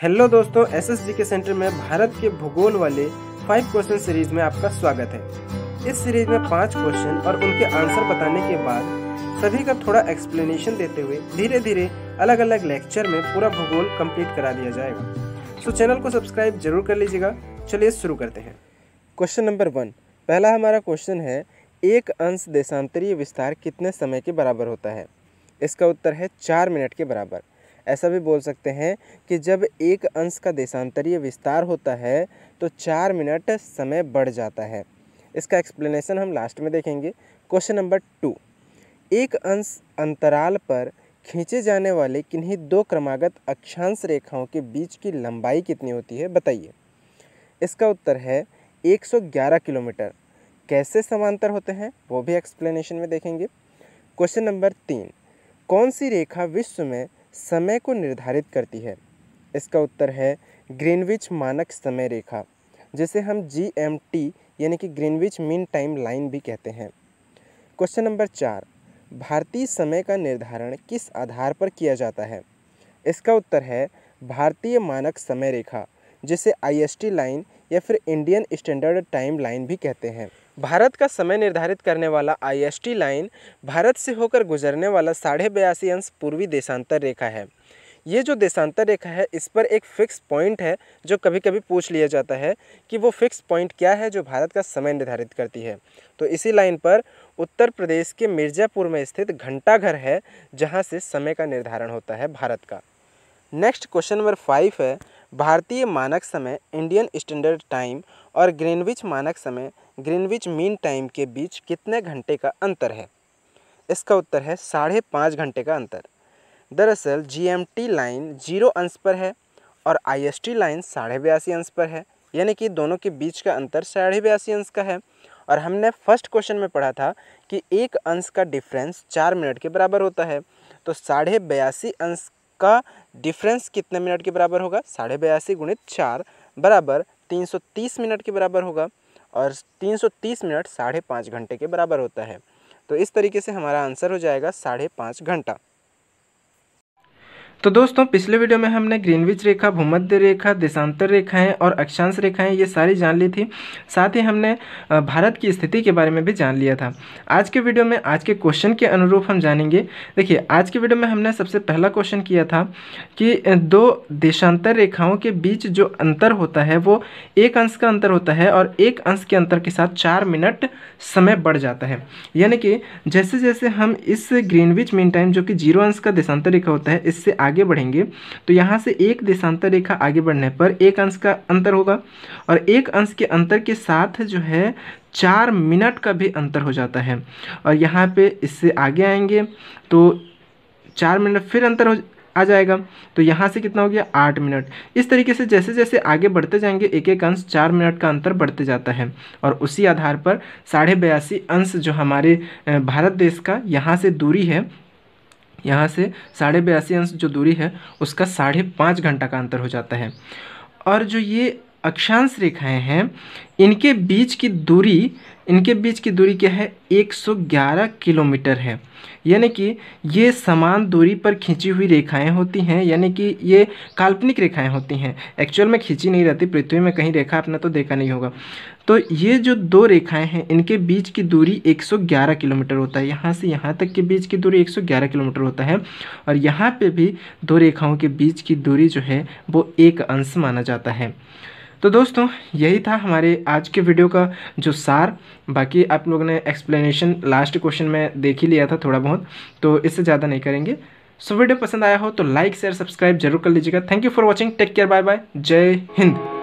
Hello दोस्तों, SSG के centre में भारत के भूगोल वाले 5 क्वेश्चन सीरीज में आपका स्वागत है। इस सीरीज में 5 क्वेश्चन और उनके आंसर बताने के बाद सभी का थोड़ा एक्सप्लेनेशन देते हुए धीरे धीरे अलग अलग लेक्चर में पूरा भूगोल कंप्लीट करा दिया जाएगा। तो चैनल को सब्सक्राइब जरूर कर लीजिएगा। चलिए शुरू करते हैं। क्वेश्चन नंबर 1, पहला हमारा क्वेश्चन है, एक अंश देशांतरीय विस्तार कितने समय के बराबर होता है? इसका उत्तर है 4 मिनट के बराबर। ऐसा भी बोल सकते हैं कि जब एक अंश का देशांतरीय विस्तार होता है तो 4 मिनट समय बढ़ जाता है। इसका एक्सप्लेनेशन हम लास्ट में देखेंगे। क्वेश्चन नंबर 2, एक अंश अंतराल पर खींचे जाने वाले किन्हीं 2 क्रमागत अक्षांश रेखाओं के बीच की लंबाई कितनी होती है, बताइए। इसका उत्तर है 111 किलोमीटर। कैसे समांतर होते हैं वो भी एक्सप्लेनेशन में देखेंगे। क्वेश्चन नंबर 3, कौन सी रेखा विश्व में समय को निर्धारित करती है? इसका उत्तर है ग्रीनविच मानक समय रेखा, जिसे हम GMT यानी कि ग्रीनविच मीन टाइम लाइन भी कहते हैं। क्वेश्चन नंबर 4, भारतीय समय का निर्धारण किस आधार पर किया जाता है? इसका उत्तर है भारतीय मानक समय रेखा, जिसे IST लाइन या फिर इंडियन स्टैंडर्ड टाइम लाइन भी कहते हैं। भारत का समय निर्धारित करने वाला IST लाइन भारत से होकर गुजरने वाला 82.5 अंश पूर्वी देशांतर रेखा है। ये जो देशांतर रेखा है, इस पर एक फिक्स पॉइंट है जो कभी कभी पूछ लिया जाता है कि वो फिक्स पॉइंट क्या है जो भारत का समय निर्धारित करती है। तो इसी लाइन पर उत्तर प्रदेश के मिर्ज़ापुर में स्थित घंटाघर है, जहाँ से समय का निर्धारण होता है भारत का। नेक्स्ट क्वेश्चन नंबर 5 है, भारतीय मानक समय इंडियन स्टैंडर्ड टाइम और ग्रीनविच मानक समय ग्रीनविच मीन टाइम के बीच कितने घंटे का अंतर है? इसका उत्तर है 5.5 घंटे का अंतर। दरअसल GMT लाइन 0 अंश पर है और IST लाइन 82.5 अंश पर है, यानी कि दोनों के बीच का अंतर 82.5 अंश का है। और हमने फर्स्ट क्वेश्चन में पढ़ा था कि एक अंश का डिफरेंस 4 मिनट के बराबर होता है। तो 82.5 अंश का डिफरेंस कितने मिनट के बराबर होगा? 82.5 गुणित 4 बराबर 330 मिनट के बराबर होगा, और 330 मिनट 5.5 घंटे के बराबर होता है। तो इस तरीके से हमारा आंसर हो जाएगा 5.5 घंटा। तो दोस्तों, पिछले वीडियो में हमने ग्रीनविच रेखा, भूमध्य रेखा, देशांतर रेखाएं और अक्षांश रेखाएं ये सारी जान ली थी। साथ ही हमने भारत की स्थिति के बारे में भी जान लिया था। आज के वीडियो में आज के क्वेश्चन के अनुरूप हम जानेंगे। देखिए, आज के वीडियो में हमने सबसे पहला क्वेश्चन किया था कि 2 देशांतर रेखाओं के बीच जो अंतर होता है वो 1 अंश का अंतर होता है, और 1 अंश के अंतर के साथ 4 मिनट समय बढ़ जाता है। यानी कि जैसे जैसे हम इस ग्रीनविच मीन टाइम जो कि 0 अंश का देशांतर रेखा होता है, इससे आगे बढ़ेंगे तो यहाँ से एक देशांतर रेखा आगे बढ़ने पर 1 अंश का अंतर होगा, और 1 अंश के अंतर के साथ जो है 4 मिनट का भी अंतर हो जाता है। और यहाँ पे इससे आगे आएंगे तो 4 मिनट फिर अंतर आ जाएगा, तो यहाँ से कितना हो गया? 8 मिनट। इस तरीके से जैसे जैसे आगे बढ़ते जाएंगे एक एक अंश 4 मिनट का अंतर बढ़ते जाता है, और उसी आधार पर 82.5 अंश जो हमारे भारत देश का यहाँ से दूरी है, यहाँ से 82.5 अंश जो दूरी है उसका 5.5 घंटा का अंतर हो जाता है। और जो ये अक्षांश रेखाएं हैं, इनके बीच की दूरी क्या है? 111 किलोमीटर है। यानी कि ये समान दूरी पर खींची हुई रेखाएं होती हैं, यानी कि ये काल्पनिक रेखाएं होती हैं, एक्चुअल में खींची नहीं रहती। पृथ्वी में कहीं रेखा आपने तो देखा नहीं होगा। तो ये जो 2 रेखाएं हैं, इनके बीच की दूरी 111 किलोमीटर होता है। यहाँ से यहाँ तक के बीच की दूरी 111 किलोमीटर होता है, और यहाँ पे भी 2 रेखाओं के बीच की दूरी जो है वो 1 अंश माना जाता है। तो दोस्तों, यही था हमारे आज के वीडियो का जो सार। बाकी आप लोगों ने एक्सप्लेनेशन लास्ट क्वेश्चन में देख ही लिया था थोड़ा बहुत, तो इससे ज़्यादा नहीं करेंगे। सो वीडियो पसंद आया हो तो लाइक शेयर सब्सक्राइब जरूर कर लीजिएगा। Thank you for watching. Take care, bye bye, जय हिंद।